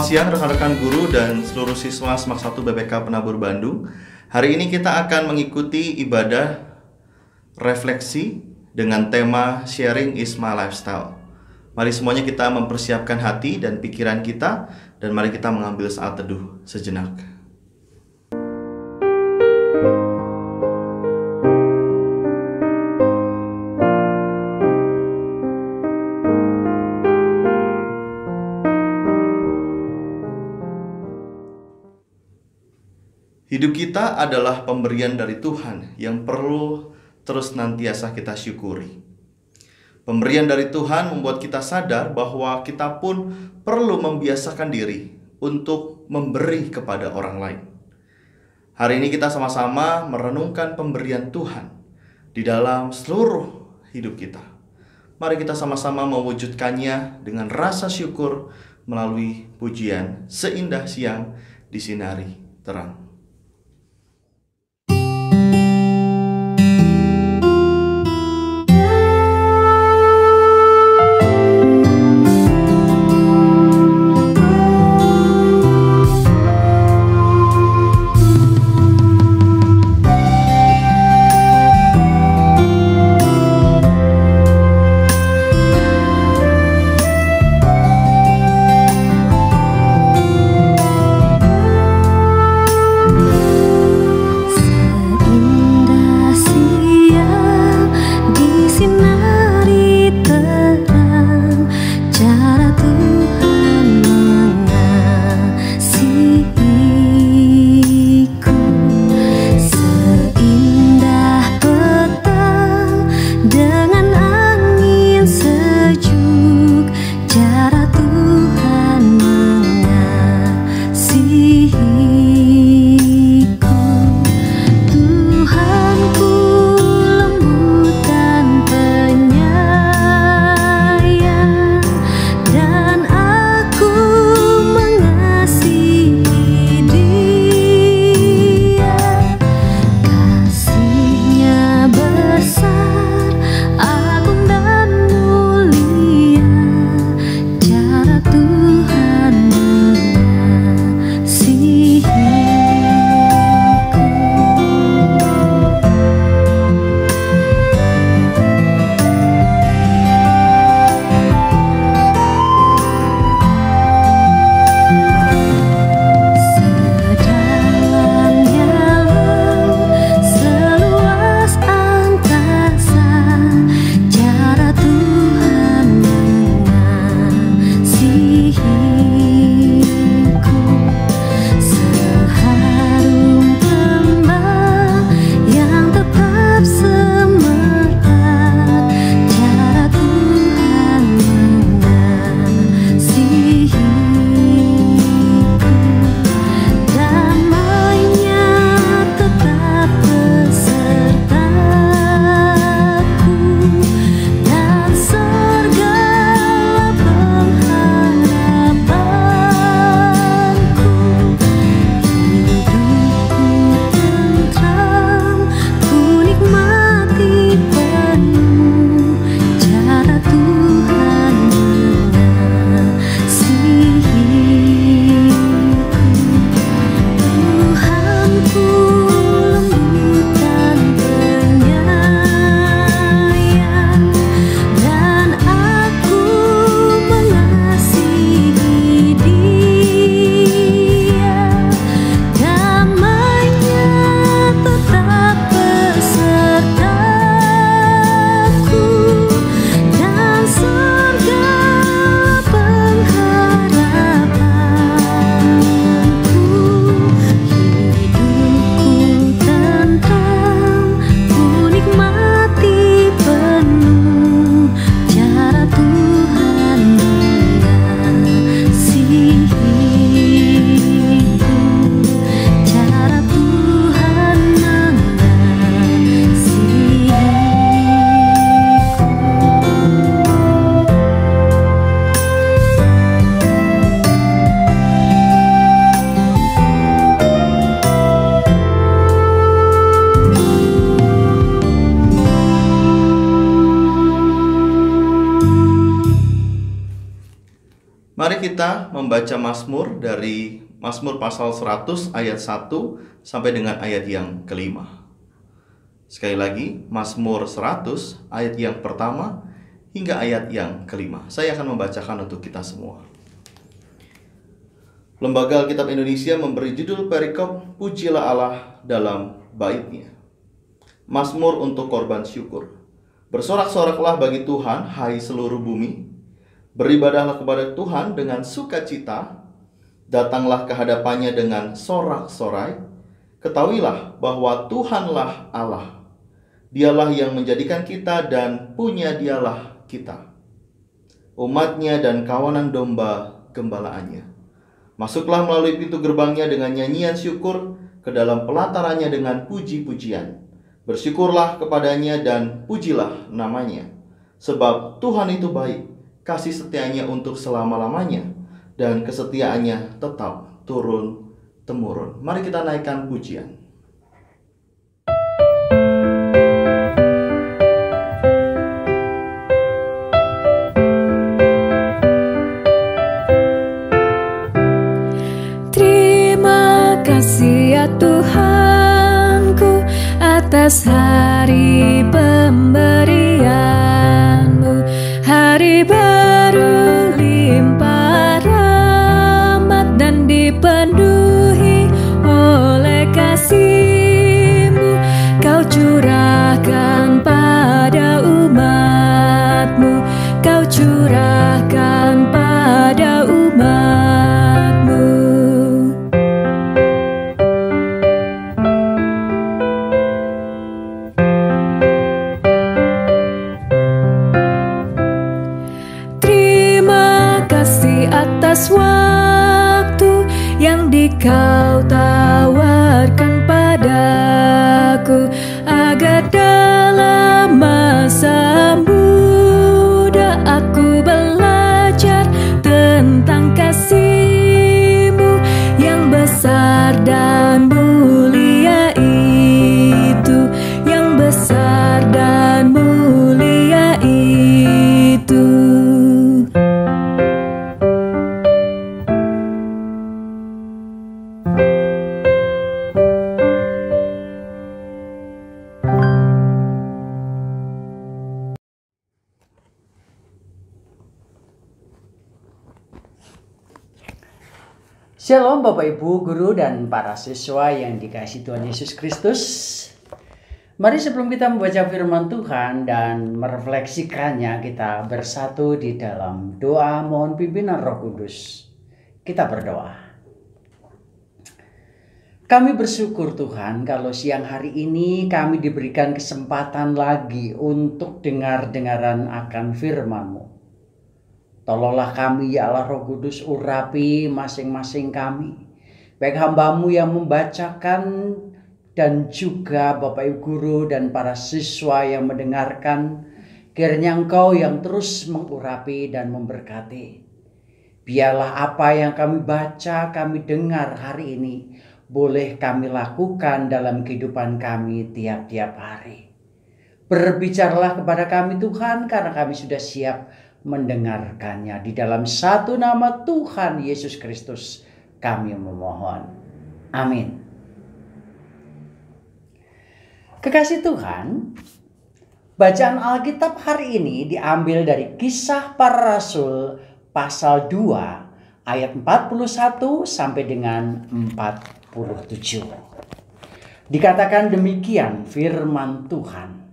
siang rekan-rekan guru dan seluruh siswa Semak 1 BPK Penabur Bandung. Hari ini kita akan mengikuti ibadah refleksi dengan tema Sharing is my lifestyle. Mari semuanya kita mempersiapkan hati dan pikiran kita, dan mari kita mengambil saat teduh sejenak. Hidup kita adalah pemberian dari Tuhan yang perlu terus nantiasa kita syukuri. Pemberian dari Tuhan membuat kita sadar bahwa kita pun perlu membiasakan diri untuk memberi kepada orang lain. Hari ini kita sama-sama merenungkan pemberian Tuhan di dalam seluruh hidup kita. Mari kita sama-sama mewujudkannya dengan rasa syukur melalui pujian Seindah Siang Disinari Terang. membaca Mazmur dari Mazmur pasal 100 ayat 1 sampai dengan ayat yang kelima. Sekali lagi, Mazmur 100 ayat yang pertama hingga ayat yang kelima. Saya akan membacakan untuk kita semua. Lembaga Alkitab Indonesia memberi judul perikop Pujilah Allah dalam baitnya. Mazmur untuk korban syukur. Bersorak-soraklah bagi Tuhan, hai seluruh bumi. Beribadahlah kepada Tuhan dengan sukacita. Datanglah ke hadapannya dengan sorak-sorai. Ketahuilah bahwa Tuhanlah Allah. Dialah yang menjadikan kita dan punya dialah kita. Umatnya dan kawanan domba gembalaannya. Masuklah melalui pintu gerbangnya dengan nyanyian syukur, ke dalam pelatarannya dengan puji-pujian. Bersyukurlah kepadanya dan pujilah namanya. Sebab Tuhan itu baik. Kasih setianya untuk selama-lamanya, dan kesetiaannya tetap turun-temurun. Mari kita naikkan pujian. Terima kasih ya Tuhanku atas hari pemberian-Mu, hari baru limpah rahmat dan dipenuhi oleh kasih-Mu. Kau curahkan pada umat-Mu, Kau curahkan pada umat-Mu. Atas waktu yang Kau tawarkan padaku, agar dalam masa muda aku belajar tentang kasih-Mu yang besar dan mulia itu, yang besar dan mulia itu. Shalom Bapak Ibu, Guru dan para siswa yang dikasihi Tuhan Yesus Kristus. Mari sebelum kita membaca firman Tuhan dan merefleksikannya, kita bersatu di dalam doa mohon pimpinan Roh Kudus. Kita berdoa. Kami bersyukur Tuhan kalau siang hari ini kami diberikan kesempatan lagi untuk dengar-dengaran akan firman-Mu. Tolonglah kami ya Allah Roh Kudus, urapi masing-masing kami. Baik hamba-Mu yang membacakan dan juga Bapak Ibu Guru dan para siswa yang mendengarkan. Kiranya Engkau yang terus mengurapi dan memberkati. Biarlah apa yang kami baca, kami dengar hari ini boleh kami lakukan dalam kehidupan kami tiap-tiap hari. Berbicaralah kepada kami Tuhan, karena kami sudah siap mendengarkannya. Di dalam satu nama Tuhan Yesus Kristus kami memohon. Amin. Kekasih Tuhan, bacaan Alkitab hari ini diambil dari Kisah Para Rasul pasal 2 ayat 41 sampai dengan 47. Dikatakan demikian firman Tuhan.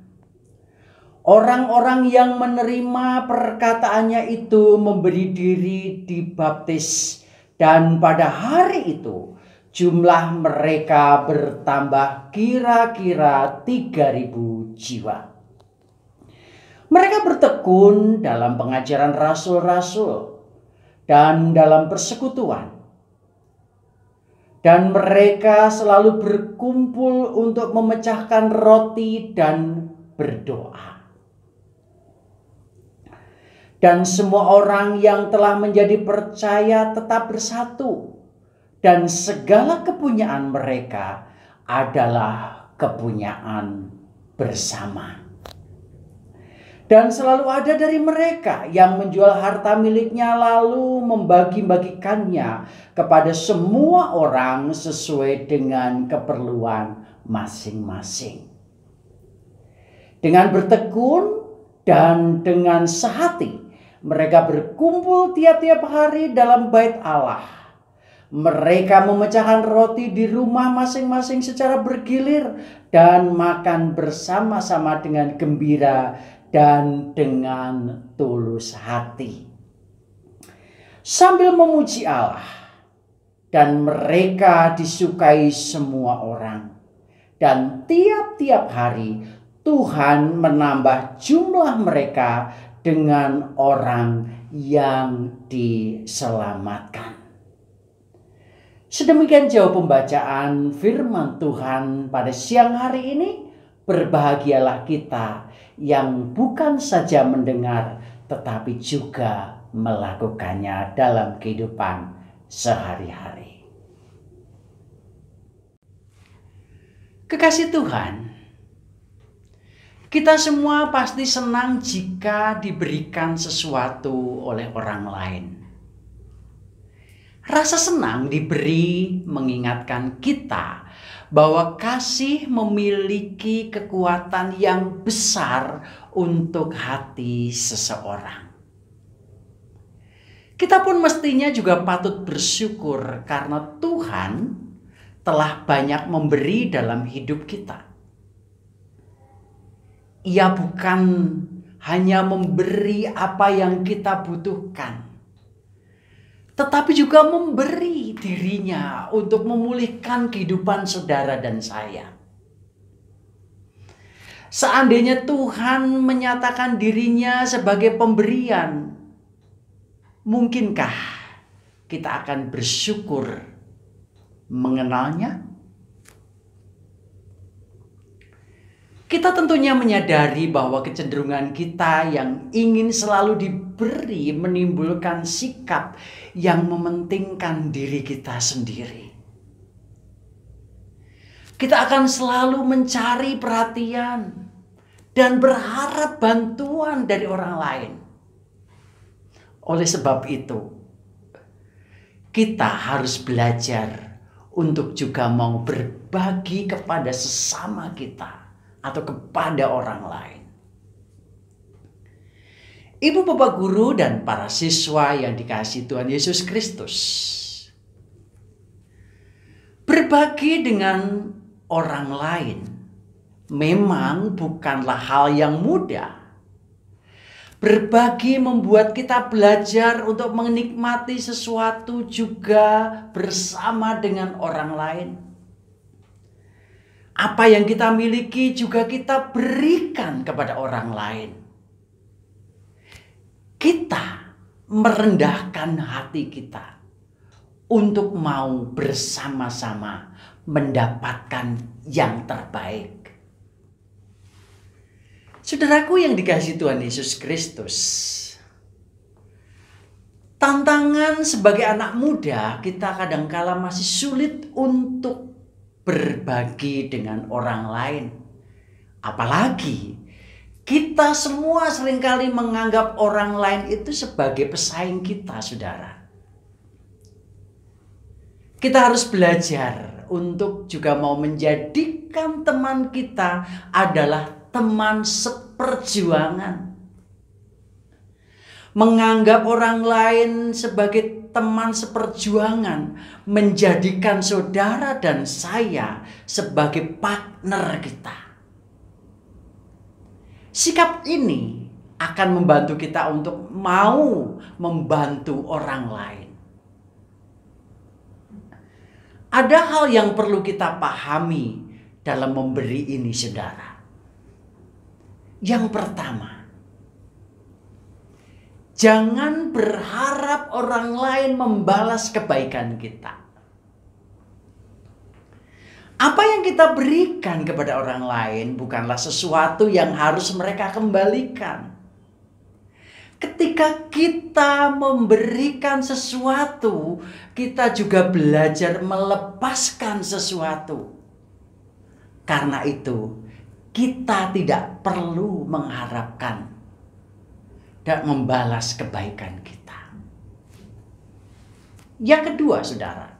Orang-orang yang menerima perkataannya itu memberi diri dibaptis, dan pada hari itu jumlah mereka bertambah kira-kira 3.000 jiwa. Mereka bertekun dalam pengajaran rasul-rasul dan dalam persekutuan. Dan mereka selalu berkumpul untuk memecahkan roti dan berdoa. Dan semua orang yang telah menjadi percaya tetap bersatu. Dan segala kepunyaan mereka adalah kepunyaan bersama. Dan selalu ada dari mereka yang menjual harta miliknya lalu membagi-bagikannya kepada semua orang sesuai dengan keperluan masing-masing. Dengan bertekun dan dengan sehati, mereka berkumpul tiap-tiap hari dalam bait Allah. Mereka memecahkan roti di rumah masing-masing secara bergilir dan makan bersama-sama dengan gembira dan dengan tulus hati, sambil memuji Allah. Dan mereka disukai semua orang. Dan tiap-tiap hari Tuhan menambah jumlah mereka dengan orang yang diselamatkan. Sedemikian jauh pembacaan firman Tuhan pada siang hari ini. Berbahagialah kita yang bukan saja mendengar tetapi juga melakukannya dalam kehidupan sehari-hari. Kekasih Tuhan, kita semua pasti senang jika diberikan sesuatu oleh orang lain. Rasa senang diberi mengingatkan kita bahwa kasih memiliki kekuatan yang besar untuk hati seseorang. Kita pun mestinya juga patut bersyukur karena Tuhan telah banyak memberi dalam hidup kita. Ia bukan hanya memberi apa yang kita butuhkan, tetapi juga memberi dirinya untuk memulihkan kehidupan saudara dan saya. Seandainya Tuhan menyatakan dirinya sebagai pemberian, mungkinkah kita akan bersyukur mengenalnya? Kita tentunya menyadari bahwa kecenderungan kita yang ingin selalu diberi menimbulkan sikap yang mementingkan diri kita sendiri. Kita akan selalu mencari perhatian dan berharap bantuan dari orang lain. Oleh sebab itu, kita harus belajar untuk juga mau berbagi kepada sesama kita atau kepada orang lain. Ibu, bapak guru, dan para siswa yang dikasihi Tuhan Yesus Kristus, berbagi dengan orang lain memang bukanlah hal yang mudah. Berbagi membuat kita belajar untuk menikmati sesuatu juga bersama dengan orang lain. Apa yang kita miliki juga kita berikan kepada orang lain. Kita merendahkan hati kita untuk mau bersama-sama mendapatkan yang terbaik. Saudaraku yang dikasihi Tuhan Yesus Kristus, tantangan sebagai anak muda kita kadangkala masih sulit untuk berbagi dengan orang lain. Apalagi kita semua seringkali menganggap orang lain itu sebagai pesaing kita, saudara. Kita harus belajar untuk juga mau menjadikan teman kita adalah teman seperjuangan. Menganggap orang lain sebagai teman seperjuangan, menjadikan saudara dan saya sebagai partner kita. Sikap ini akan membantu kita untuk mau membantu orang lain. Ada hal yang perlu kita pahami dalam memberi ini, saudara. Yang pertama, jangan berharap orang lain membalas kebaikan kita. Apa yang kita berikan kepada orang lain bukanlah sesuatu yang harus mereka kembalikan. Ketika kita memberikan sesuatu, kita juga belajar melepaskan sesuatu. Karena itu, kita tidak perlu mengharapkan dan membalas kebaikan kita. Yang kedua, saudara,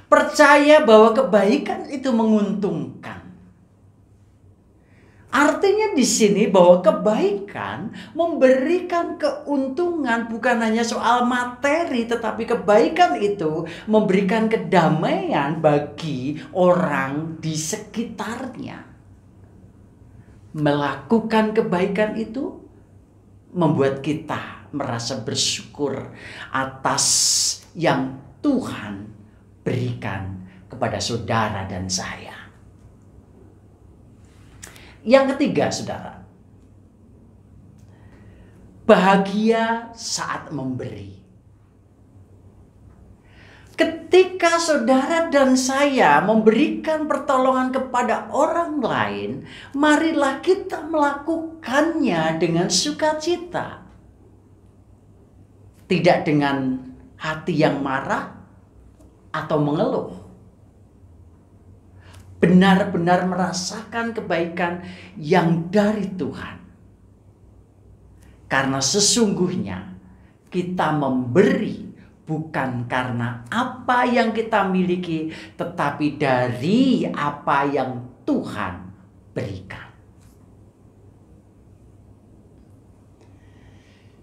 percaya bahwa kebaikan itu menguntungkan. Artinya di sini bahwa kebaikan memberikan keuntungan bukan hanya soal materi, tetapi kebaikan itu memberikan kedamaian bagi orang di sekitarnya. Melakukan kebaikan itu membuat kita merasa bersyukur atas yang Tuhan berikan kepada saudara dan saya. Yang ketiga, saudara, bahagia saat memberi. Ketika saudara dan saya memberikan pertolongan kepada orang lain, marilah kita melakukannya dengan sukacita. Tidak dengan hati yang marah atau mengeluh. Benar-benar merasakan kebaikan yang dari Tuhan. Karena sesungguhnya kita memberi bukan karena apa yang kita miliki, tetapi dari apa yang Tuhan berikan.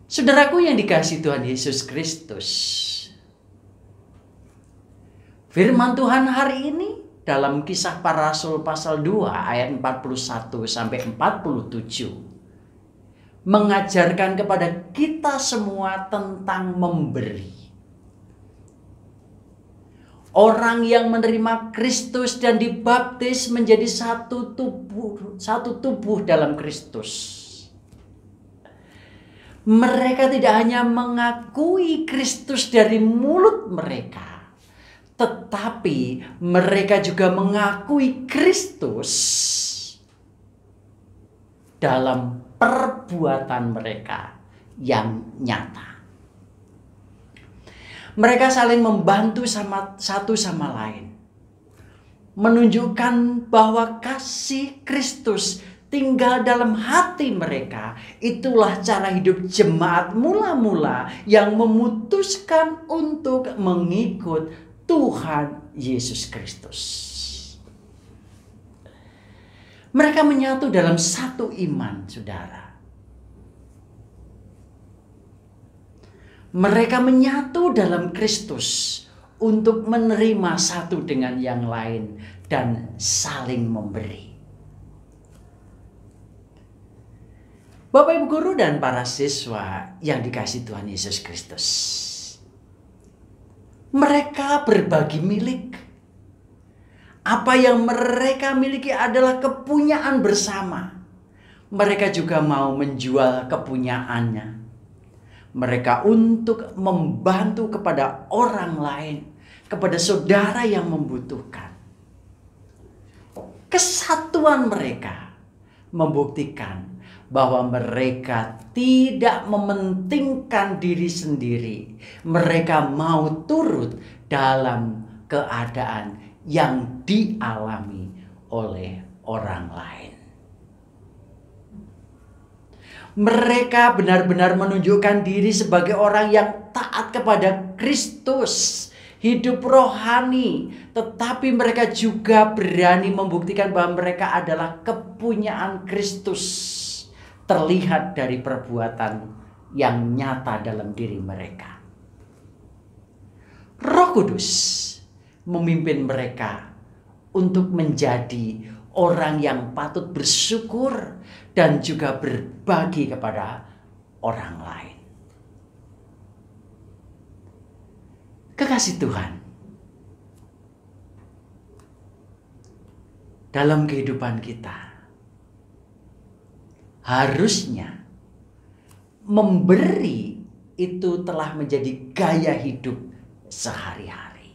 Saudaraku yang dikasihi Tuhan Yesus Kristus, firman Tuhan hari ini dalam Kisah Para Rasul pasal 2 ayat 41 sampai 47 mengajarkan kepada kita semua tentang memberi. Orang yang menerima Kristus dan dibaptis menjadi satu tubuh dalam Kristus. Mereka tidak hanya mengakui Kristus dari mulut mereka, tetapi mereka juga mengakui Kristus dalam perbuatan mereka yang nyata. Mereka saling membantu satu sama lain, menunjukkan bahwa kasih Kristus tinggal dalam hati mereka. Itulah cara hidup jemaat mula-mula yang memutuskan untuk mengikut Tuhan Yesus Kristus. Mereka menyatu dalam satu iman, saudara. Mereka menyatu dalam Kristus untuk menerima satu dengan yang lain dan saling memberi. Bapak Ibu Guru dan para siswa yang dikasihi Tuhan Yesus Kristus. Mereka berbagi milik. Apa yang mereka miliki adalah kepunyaan bersama. Mereka juga mau menjual kepunyaannya. Mereka untuk membantu kepada orang lain, kepada saudara yang membutuhkan. Kesatuan mereka membuktikan bahwa mereka tidak mementingkan diri sendiri. Mereka mau turut dalam keadaan yang dialami oleh orang lain. Mereka benar-benar menunjukkan diri sebagai orang yang taat kepada Kristus, hidup rohani, tetapi mereka juga berani membuktikan bahwa mereka adalah kepunyaan Kristus. Terlihat dari perbuatan yang nyata dalam diri mereka. Roh Kudus memimpin mereka untuk menjadi orang yang patut bersyukur dan juga berbagi kepada orang lain. Kekasih Tuhan, dalam kehidupan kita harusnya memberi itu telah menjadi gaya hidup sehari-hari.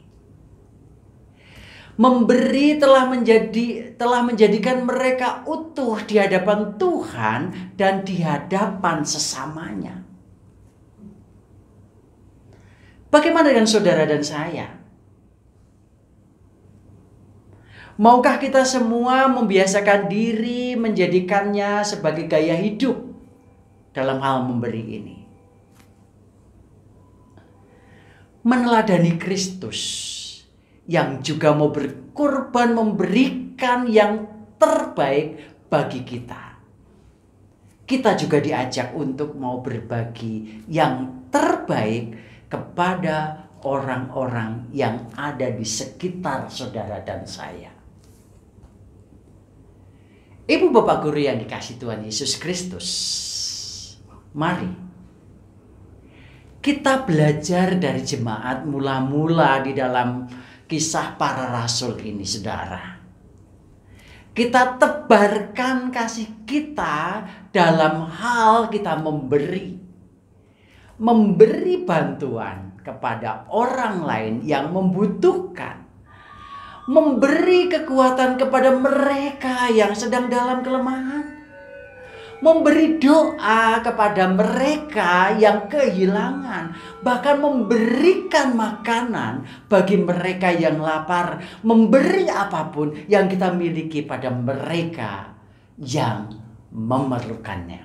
Memberi telah menjadikan mereka utuh di hadapan Tuhan dan di hadapan sesamanya. Bagaimana dengan saudara dan saya? Maukah kita semua membiasakan diri menjadikannya sebagai gaya hidup dalam hal memberi ini. Meneladani Kristus yang juga mau berkorban memberikan yang terbaik bagi kita. Kita juga diajak untuk mau berbagi yang terbaik kepada orang-orang yang ada di sekitar saudara dan saya. Ibu bapak guru yang dikasihi Tuhan Yesus Kristus, mari kita belajar dari jemaat mula-mula di dalam kisah para rasul ini, saudara. Kita tebarkan kasih kita dalam hal kita memberi bantuan kepada orang lain yang membutuhkan. Memberi kekuatan kepada mereka yang sedang dalam kelemahan. Memberi doa kepada mereka yang kehilangan. Bahkan memberikan makanan bagi mereka yang lapar. Memberi apapun yang kita miliki pada mereka yang memerlukannya.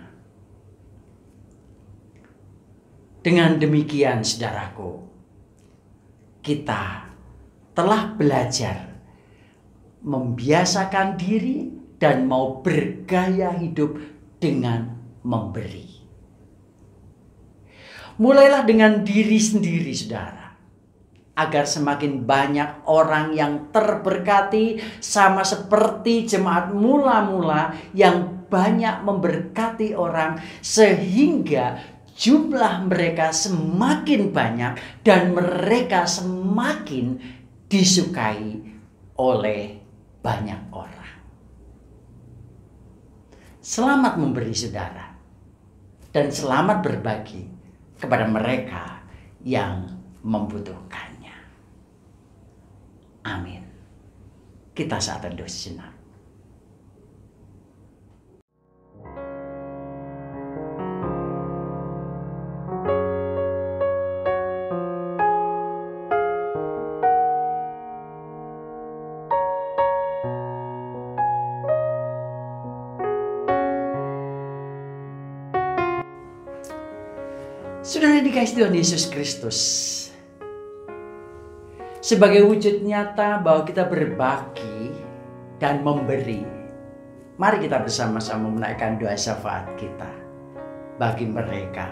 Dengan demikian, saudaraku, kita telah belajar membiasakan diri dan mau bergaya hidup dengan memberi. Mulailah dengan diri sendiri, saudara, agar semakin banyak orang yang terberkati sama seperti jemaat mula-mula yang banyak memberkati orang sehingga jumlah mereka semakin banyak dan mereka semakin disukai oleh banyak orang. Selamat memberi, saudara, dan selamat berbagi kepada mereka yang membutuhkannya. Amin. Kita saat teduh sejenak. Saudara dikasihi Tuhan Yesus Kristus, sebagai wujud nyata bahwa kita berbagi dan memberi, mari kita bersama-sama menaikkan doa syafaat kita bagi mereka,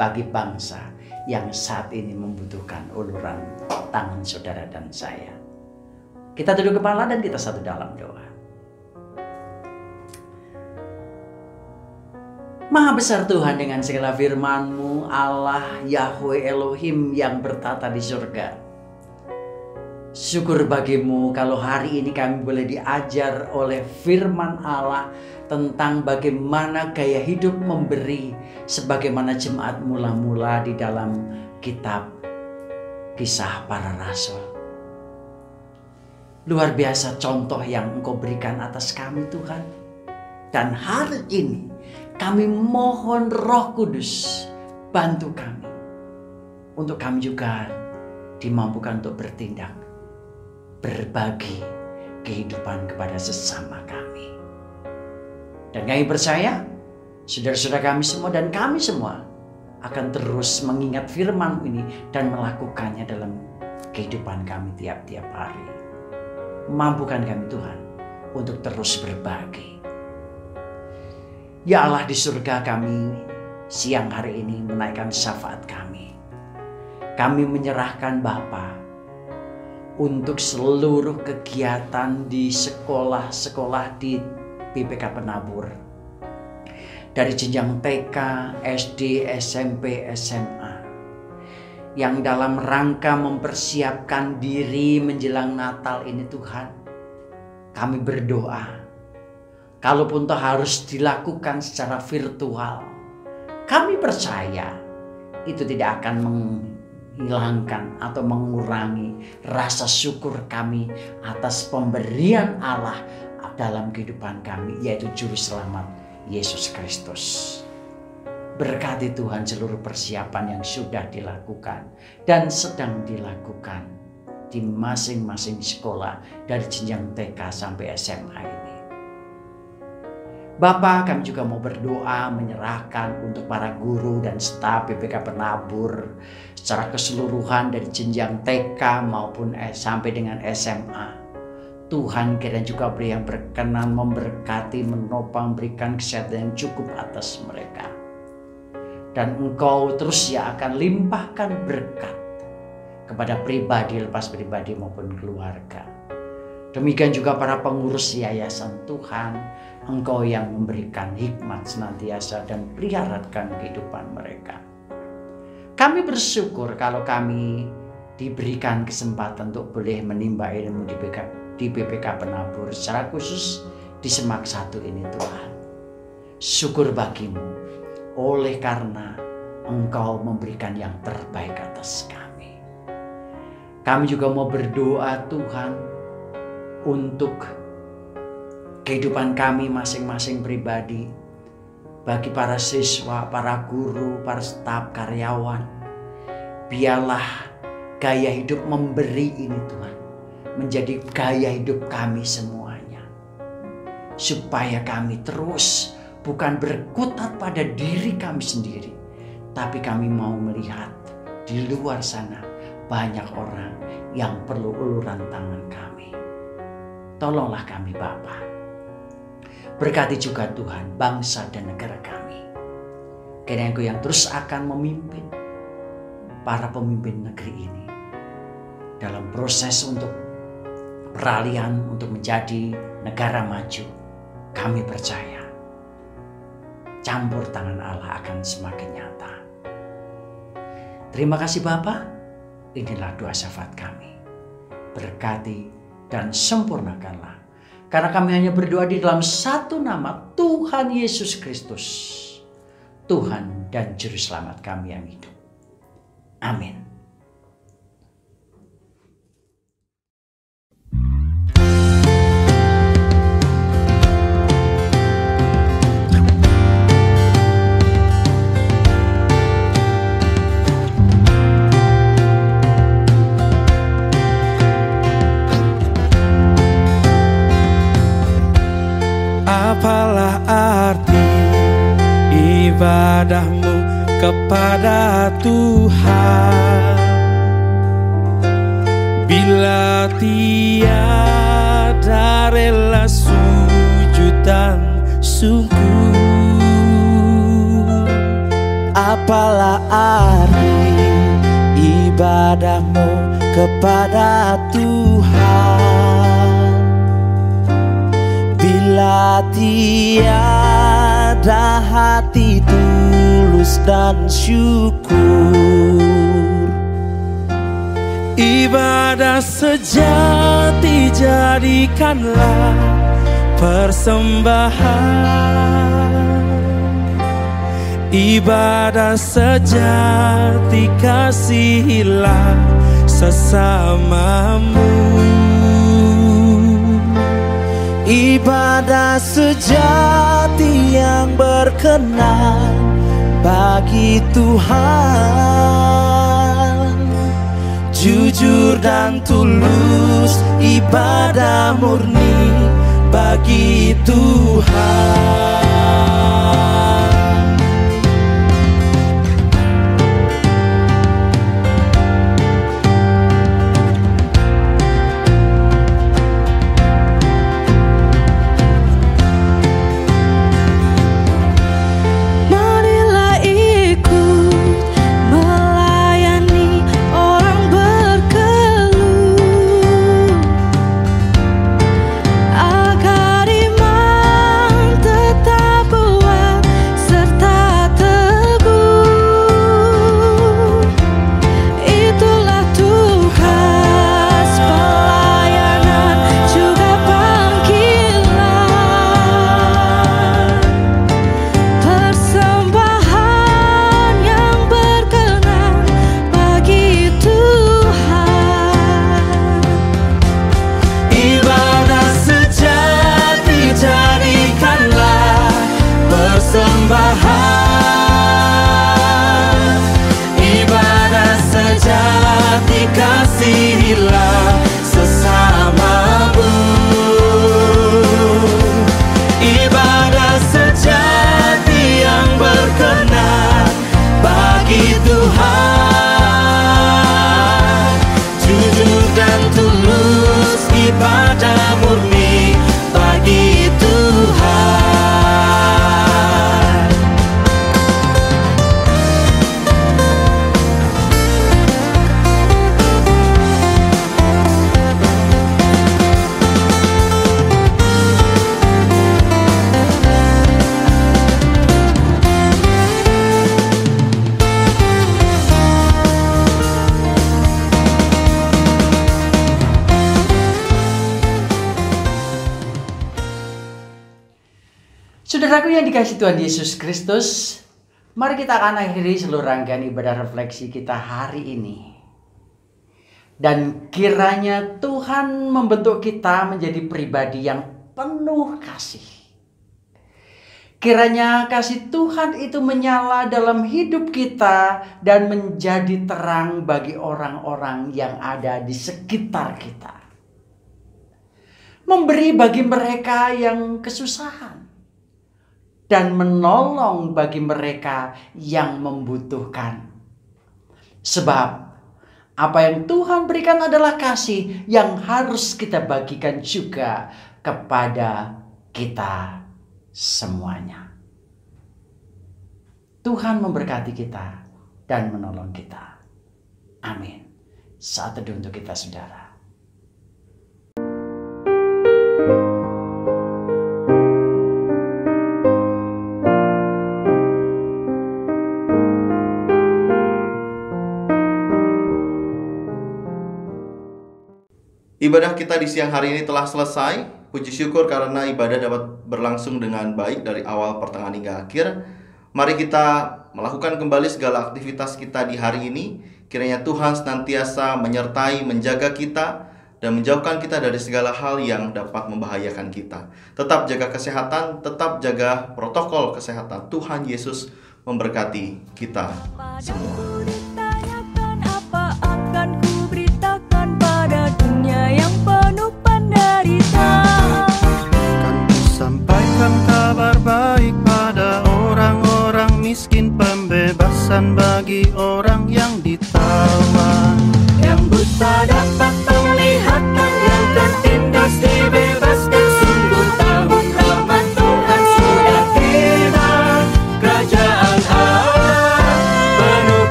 bagi bangsa yang saat ini membutuhkan uluran tangan saudara dan saya. Kita tunduk kepala dan kita satu dalam doa. Maha besar Tuhan, dengan segala firman-Mu, Allah Yahweh Elohim yang bertata di surga. Syukur bagimu kalau hari ini kami boleh diajar oleh firman Allah tentang bagaimana gaya hidup memberi sebagaimana jemaat mula-mula di dalam kitab Kisah Para Rasul. Luar biasa contoh yang Engkau berikan atas kami, Tuhan. Dan hari ini kami mohon Roh Kudus bantu kami untuk kami juga dimampukan untuk bertindak, berbagi kehidupan kepada sesama kami. Dan kami percaya saudara-saudara kami semua dan kami semua akan terus mengingat firman ini dan melakukannya dalam kehidupan kami tiap-tiap hari. Mampukan kami Tuhan untuk terus berbagi. Ya Allah di surga, kami siang hari ini menaikkan syafaat kami. Kami menyerahkan Bapa untuk seluruh kegiatan di sekolah-sekolah di BPK Penabur. Dari jenjang TK, SD, SMP, SMA. Yang dalam rangka mempersiapkan diri menjelang Natal ini Tuhan. Kami berdoa. Kalaupun toh harus dilakukan secara virtual, kami percaya itu tidak akan menghilangkan atau mengurangi rasa syukur kami atas pemberian Allah dalam kehidupan kami, yaitu Juru Selamat Yesus Kristus. Berkati Tuhan seluruh persiapan yang sudah dilakukan dan sedang dilakukan di masing-masing sekolah dari jenjang TK sampai SMA ini. Bapa, kami juga mau berdoa menyerahkan untuk para guru dan staf BPK Penabur secara keseluruhan dari jenjang TK maupun sampai dengan SMA. Tuhan kiranya juga beri yang berkenan memberkati, menopang, berikan kesehatan yang cukup atas mereka. Dan Engkau terus akan limpahkan berkat kepada pribadi, lepas pribadi maupun keluarga. Demikian juga para pengurus yayasan Tuhan, Engkau yang memberikan hikmat senantiasa dan peliharakan kehidupan mereka. Kami bersyukur kalau kami diberikan kesempatan untuk boleh menimba ilmu di BPK Penabur, secara khusus di Semak 1 ini Tuhan. Syukur bagimu, oleh karena Engkau memberikan yang terbaik atas kami. Kami juga mau berdoa Tuhan untuk kehidupan kami masing-masing pribadi, bagi para siswa, para guru, para staf, karyawan. Biarlah gaya hidup memberi ini Tuhan menjadi gaya hidup kami semuanya, supaya kami terus bukan berkutat pada diri kami sendiri, tapi kami mau melihat di luar sana banyak orang yang perlu uluran tangan kami. Tolonglah kami Bapa. Berkati juga Tuhan bangsa dan negara kami. Kiranya Engkau yang terus akan memimpin para pemimpin negeri ini dalam proses untuk peralihan untuk menjadi negara maju. Kami percaya campur tangan Allah akan semakin nyata. Terima kasih Bapa. Inilah doa syafaat kami. Berkati dan sempurnakanlah. Karena kami hanya berdoa di dalam satu nama, Tuhan Yesus Kristus, Tuhan dan Juru Selamat kami yang hidup. Amin. Apalah arti ibadahmu kepada Tuhan bila tiada rela sujud dan syukur? Apalah arti ibadahmu kepada Tuhan bila tiada hati tulus dan syukur? Ibadah sejati jadikanlah persembahan. Ibadah sejati kasihilah sesamamu. Ibadah sejati yang berkenan bagi Tuhan, jujur dan tulus, ibadah murni bagi Tuhan. Agar iman tetap Saudaraku yang dikasihi Tuhan Yesus Kristus, mari kita akan akhiri seluruh rangkaian ibadah refleksi kita hari ini. Dan kiranya Tuhan membentuk kita menjadi pribadi yang penuh kasih. Kiranya kasih Tuhan itu menyala dalam hidup kita dan menjadi terang bagi orang-orang yang ada di sekitar kita. Memberi bagi mereka yang kesusahan dan menolong bagi mereka yang membutuhkan. Sebab apa yang Tuhan berikan adalah kasih yang harus kita bagikan juga kepada kita semuanya. Tuhan memberkati kita dan menolong kita. Amin. Saat teduh untuk kita, saudara. Ibadah kita di siang hari ini telah selesai. Puji syukur karena ibadah dapat berlangsung dengan baik dari awal, pertengahan hingga akhir. Mari kita melakukan kembali segala aktivitas kita di hari ini. Kiranya Tuhan senantiasa menyertai, menjaga kita, dan menjauhkan kita dari segala hal yang dapat membahayakan kita. Tetap jaga kesehatan, tetap jaga protokol kesehatan. Tuhan Yesus memberkati kita semua.